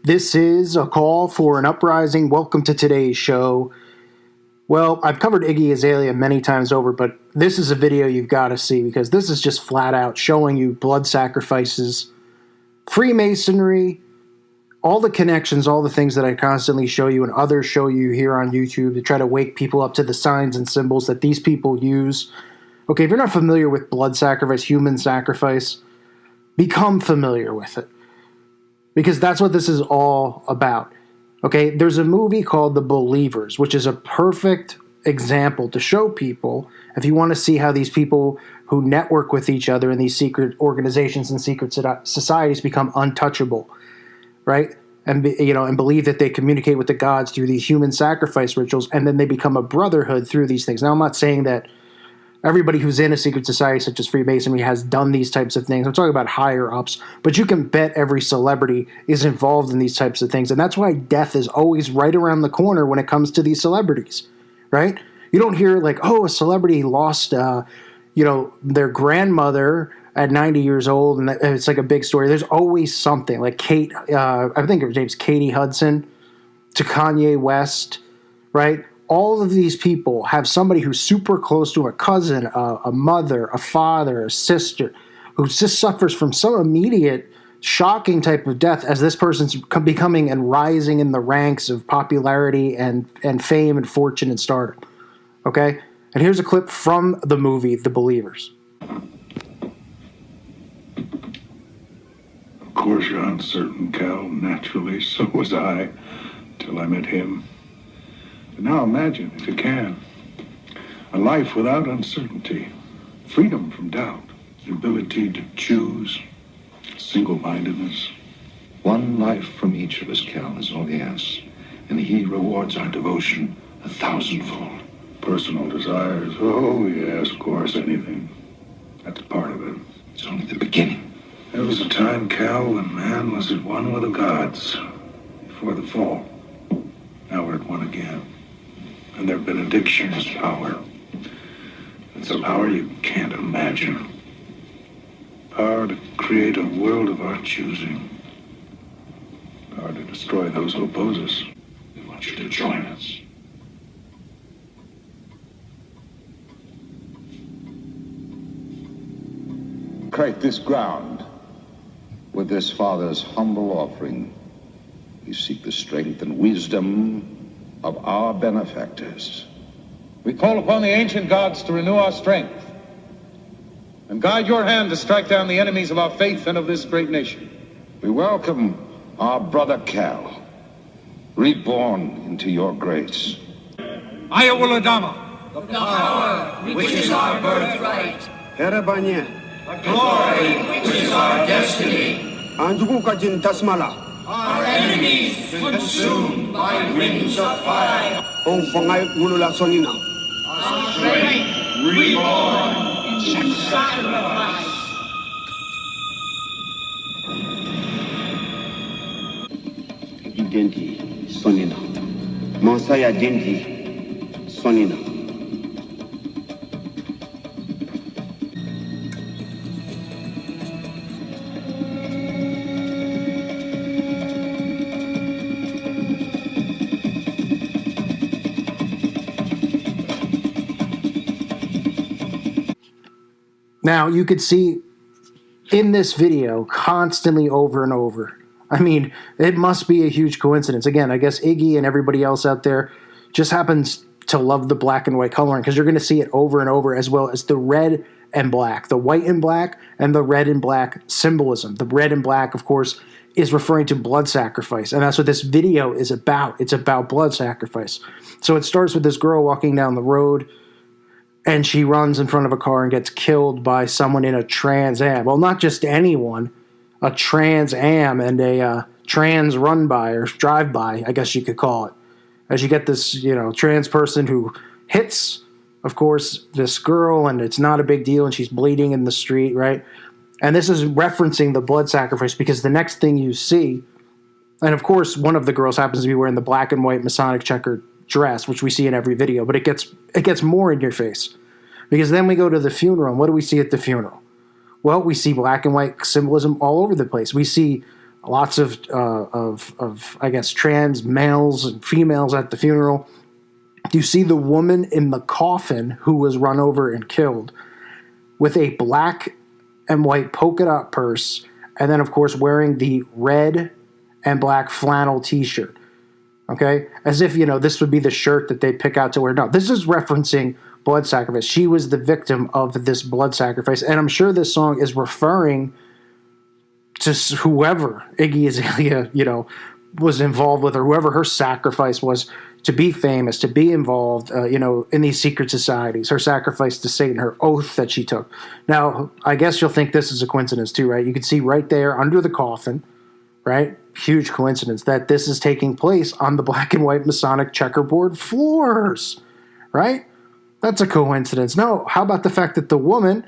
This is a call for an uprising. Welcome to today's show. Well, I've covered Iggy Azalea many times over, but this is a video you've got to see because this is just flat out showing you blood sacrifices, Freemasonry, all the connections, all the things that I constantly show you and others show you here on YouTube to try to wake people up to the signs and symbols that these people use. Okay, if you're not familiar with blood sacrifice, human sacrifice, become familiar with it. Because that's what this is all about. Okay, there's a movie called The Believers, which is a perfect example to show people, if you want to see how these people who network with each other in these secret organizations and secret societies become untouchable, right? And believe that they communicate with the gods through these human sacrifice rituals, and then they become a brotherhood through these things. Now, I'm not saying that everybody who's in a secret society such as Freemasonry has done these types of things. I'm talking about higher ups, but you can bet every celebrity is involved in these types of things. And that's why death is always right around the corner when it comes to these celebrities, right? You don't hear like, oh, a celebrity lost, their grandmother at 90 years old, and it's like a big story. There's always something like Kate, I think her name's Katie Hudson, to Kanye West, right? All of these people have somebody who's super close to a cousin, a mother, a father, a sister, who just suffers from some immediate, shocking type of death as this person's becoming and rising in the ranks of popularity and fame and fortune and stardom. Okay? And here's a clip from the movie The Believers. Of course you're uncertain, Cal. Naturally, so was I, till I met him. But now imagine, if you can, a life without uncertainty, freedom from doubt, the ability to choose, single-mindedness. One life from each of us, Cal, is all he asks. And he rewards our devotion 1,000-fold. Personal desires, oh yes, of course, anything. That's part of it. It's only the beginning. There was a time, Cal, when man was at one with the gods, before the fall. Now we're at one again. And their benediction is power. It's a power you can't imagine. Power to create a world of our choosing. Power to destroy those who oppose us. We want you to join us. Create this ground. With this Father's humble offering, we seek the strength and wisdom of our benefactors. We call upon the ancient gods to renew our strength and guide your hand to strike down the enemies of our faith and of this great nation. We welcome our brother Cal, reborn into your grace. Ayawuladama, the power which is our birthright, Herabanya, the glory which is our destiny, Anjukukajin Tasmala, our enemies consumed by winds of fire, Ong Pangay Mulula Sonina, our strength reborn in sacrifice. Identi Sonina, Monsaya Denti Sonina. Now, you could see in this video constantly over and over. I mean, it must be a huge coincidence. Again, I guess Iggy and everybody else out there just happens to love the black and white coloring because you're going to see it over and over, as well as the red and black, the white and black, and the red and black symbolism. The red and black, of course, is referring to blood sacrifice, and that's what this video is about. It's about blood sacrifice. So it starts with this girl walking down the road, and she runs in front of a car and gets killed by someone in a Trans Am. Well, not just anyone, a Trans Am and a trans run-by or drive-by, I guess you could call it. As you get this, trans person who hits, of course, this girl, and it's not a big deal, and she's bleeding in the street, right? And this is referencing the blood sacrifice because the next thing you see, and of course, one of the girls happens to be wearing the black and white Masonic checkered dress, which we see in every video, but it gets more in your face. Because then we go to the funeral, and what do we see at the funeral? Well, we see black and white symbolism all over the place. We see lots of I guess trans males and females at the funeral. You see the woman in the coffin who was run over and killed with a black and white polka dot purse, and then of course wearing the red and black flannel t-shirt. Okay, as if this would be the shirt that they pick out to wear. No, this is referencing blood sacrifice. She was the victim of this blood sacrifice, and I'm sure this song is referring to whoever Iggy Azalea, was involved with, or whoever her sacrifice was to be famous, to be involved, in these secret societies. Her sacrifice to Satan, her oath that she took. Now, I guess you'll think this is a coincidence too, right? You can see right there under the coffin, right? Huge coincidence that this is taking place on the black and white Masonic checkerboard floors, right? That's a coincidence. No, how about the fact that the woman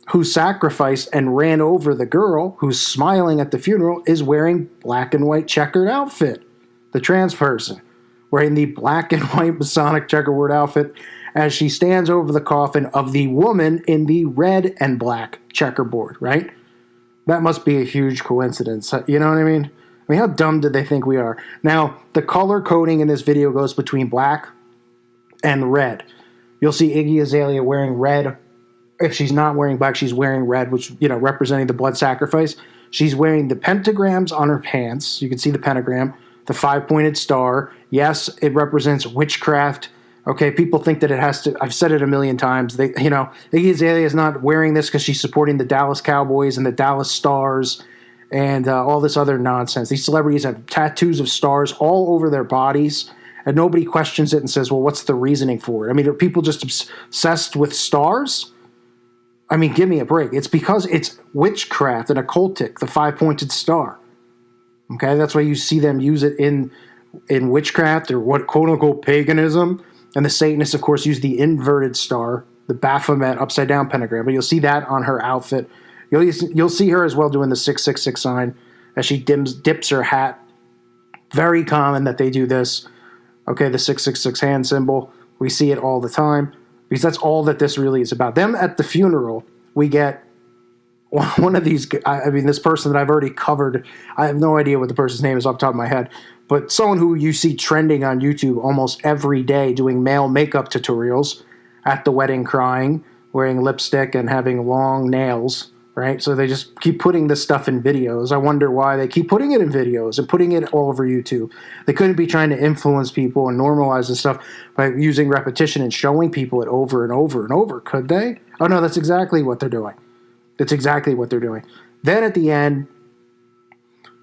who sacrificed and ran over the girl who's smiling at the funeral is wearing black and white checkered outfit? The trans person wearing the black and white Masonic checkerboard outfit as she stands over the coffin of the woman in the red and black checkerboard, right? That must be a huge coincidence. You know what I mean? I mean, how dumb did they think we are? Now, the color coding in this video goes between black and red. You'll see Iggy Azalea wearing red. If she's not wearing black, she's wearing red, which, representing the blood sacrifice. She's wearing the pentagrams on her pants. You can see the pentagram, the 5-pointed star. Yes, it represents witchcraft. Okay, people think that it has to. I've said it a million times. Iggy Azalea is not wearing this because she's supporting the Dallas Cowboys and the Dallas Stars and all this other nonsense. These celebrities have tattoos of stars all over their bodies, and nobody questions it and says, well, what's the reasoning for it? I mean, are people just obsessed with stars? I mean, give me a break. It's because it's witchcraft and occultic, the 5-pointed star. Okay, that's why you see them use it in witchcraft or what quote-unquote paganism. And the Satanists, of course, use the inverted star, the Baphomet upside-down pentagram. But you'll see that on her outfit. You'll see her as well doing the 666 sign as she dips her hat. Very common that they do this. Okay, the 666 hand symbol. We see it all the time because that's all that this really is about. Them at the funeral, we get one of these. I mean, this person that I've already covered. I have no idea what the person's name is off the top of my head. But someone who you see trending on YouTube almost every day doing male makeup tutorials at the wedding crying, wearing lipstick and having long nails, right? So they just keep putting this stuff in videos. I wonder why they keep putting it in videos and putting it all over YouTube. They couldn't be trying to influence people and normalize this stuff by using repetition and showing people it over and over and over, could they? Oh, no, that's exactly what they're doing. That's exactly what they're doing. Then at the end,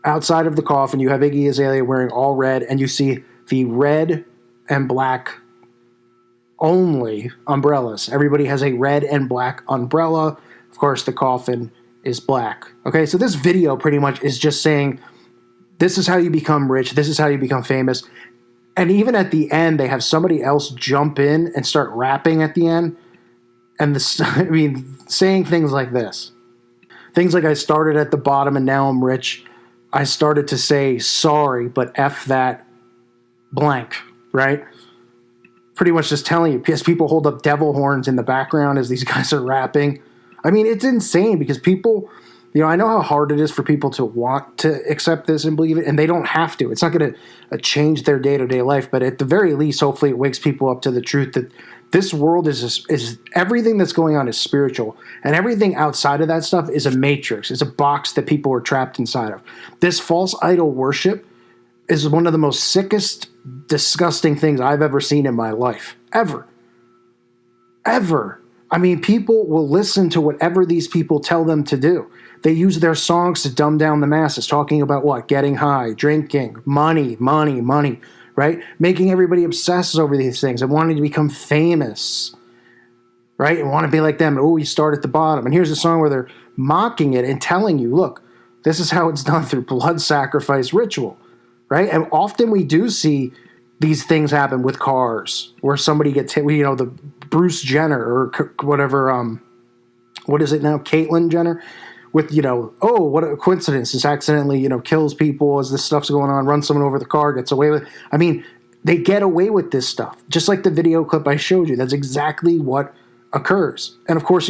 outside of the coffin, you have Iggy Azalea wearing all red, and you see the red and black only umbrellas. Everybody has a red and black umbrella. Of course, the coffin is black. Okay, so this video pretty much is just saying, this is how you become rich. This is how you become famous. And even at the end, they have somebody else jump in and start rapping at the end. And saying things like this. Things like, I started at the bottom and now I'm rich. I started to say sorry, but F that blank, right? Pretty much just telling you, as people hold up devil horns in the background as these guys are rapping. I mean, it's insane because people, I know how hard it is for people to want to accept this and believe it, and they don't have to. It's not going to change their day-to-day life, but at the very least, hopefully it wakes people up to the truth that this world is everything that's going on is spiritual, and everything outside of that stuff is a matrix. It's a box that people are trapped inside of. This false idol worship is one of the most sickest, disgusting things I've ever seen in my life. Ever. Ever. I mean, people will listen to whatever these people tell them to do. They use their songs to dumb down the masses, talking about what? Getting high, drinking, money, money, money. Right? Making everybody obsess over these things and wanting to become famous, right? And want to be like them. Oh, you start at the bottom. And here's a song where they're mocking it and telling you, look, this is how it's done through blood sacrifice ritual, right? And often we do see these things happen with cars where somebody gets hit, the Bruce Jenner or whatever, what is it now? Caitlyn Jenner. With, oh, what a coincidence. This accidentally, kills people as this stuff's going on, runs someone over the car, gets away with it. I mean, they get away with this stuff. Just like the video clip I showed you. That's exactly what occurs. And of course,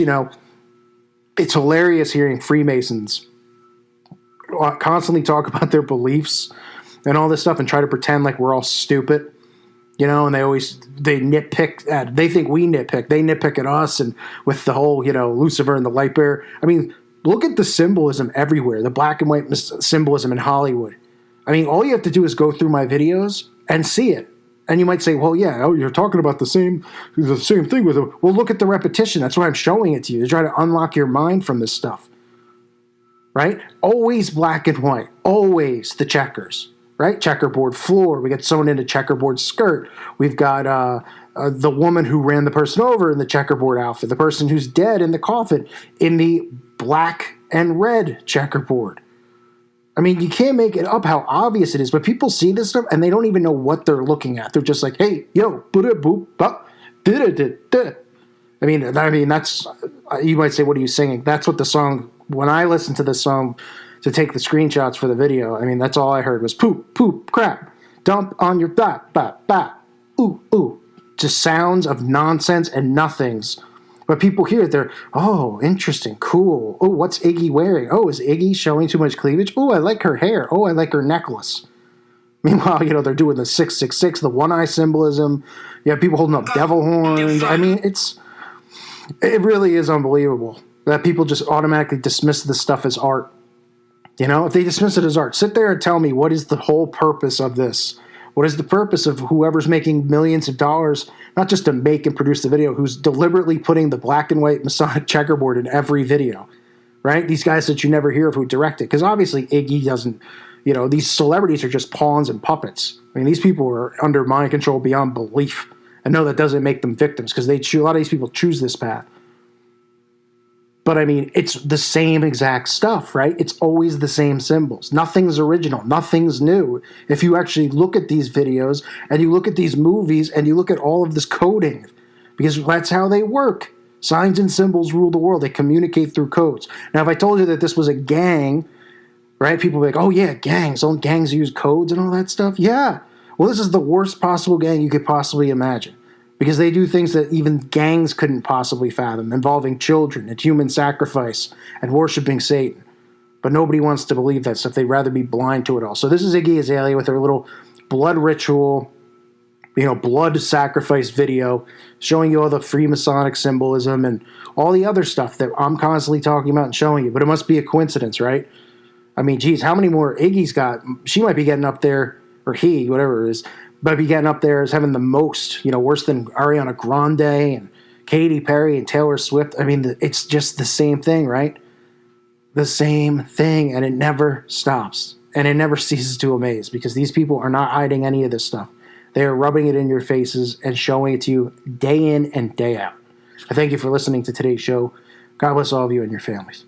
it's hilarious hearing Freemasons constantly talk about their beliefs and all this stuff and try to pretend like we're all stupid, you know, and they nitpick at, they think we nitpick. They nitpick at us, and with the whole, you know, Lucifer and the light bearer. I mean, look at the symbolism everywhere, the black and white symbolism in Hollywood. I mean, all you have to do is go through my videos and see it. And you might say, well, yeah, oh, you're talking about the same thing with it. Well, look at the repetition. That's why I'm showing it to you, to try to unlock your mind from this stuff. Right? Always black and white. Always the checkers. Right? Checkerboard floor. We got someone in a checkerboard skirt. We've got the woman who ran the person over in the checkerboard outfit. The person who's dead in the coffin in the black and red checkerboard. I mean, you can't make it up how obvious it is, but people see this stuff and they don't even know what they're looking at. They're just like, hey, yo, boop, I mean, that's, you might say, what are you singing? That's what the song, when I listened to this song to take the screenshots for the video, I mean, that's all I heard was poop, crap, dump on your ooh. Just sounds of nonsense and nothings. But people hear it, they're, oh, interesting, cool. Oh, what's Iggy wearing? Oh, is Iggy showing too much cleavage? Oh, I like her hair. Oh, I like her necklace. Meanwhile, you know, they're doing the 666, the one-eye symbolism. You have people holding up devil horns. I mean, it really is unbelievable that people just automatically dismiss this stuff as art. You know, if they dismiss it as art, sit there and tell me, what is the whole purpose of this? What is the purpose of whoever's making millions of dollars, not just to make and produce the video, who's deliberately putting the black and white Masonic checkerboard in every video, right? These guys that you never hear of who direct it. Because obviously Iggy doesn't, you know, these celebrities are just pawns and puppets. I mean, these people are under mind control beyond belief. I know that doesn't make them victims because a lot of these people choose this path. But I mean, it's the same exact stuff, right? It's always the same symbols. Nothing's original. Nothing's new. If you actually look at these videos and you look at these movies and you look at all of this coding, because that's how they work. Signs and symbols rule the world. They communicate through codes. Now, if I told you that this was a gang, right? People would be like, oh yeah, gangs. Don't gangs use codes and all that stuff? Yeah. Well, this is the worst possible gang you could possibly imagine. Because they do things that even gangs couldn't possibly fathom, involving children and human sacrifice and worshiping Satan. But nobody wants to believe that stuff. They'd rather be blind to it all. So this is Iggy Azalea with her little blood ritual, you know, blood sacrifice video, showing you all the Freemasonic symbolism and all the other stuff that I'm constantly talking about and showing you. But it must be a coincidence, right? I mean, geez, how many more Iggy's got? She might be getting up there, or he, whatever it is, but be getting up there as having the most, you know, worse than Ariana Grande and Katy Perry and Taylor Swift. I mean, it's just the same thing, right? The same thing, and it never stops. And it never ceases to amaze, because these people are not hiding any of this stuff. They are rubbing it in your faces and showing it to you day in and day out. I thank you for listening to today's show. God bless all of you and your families.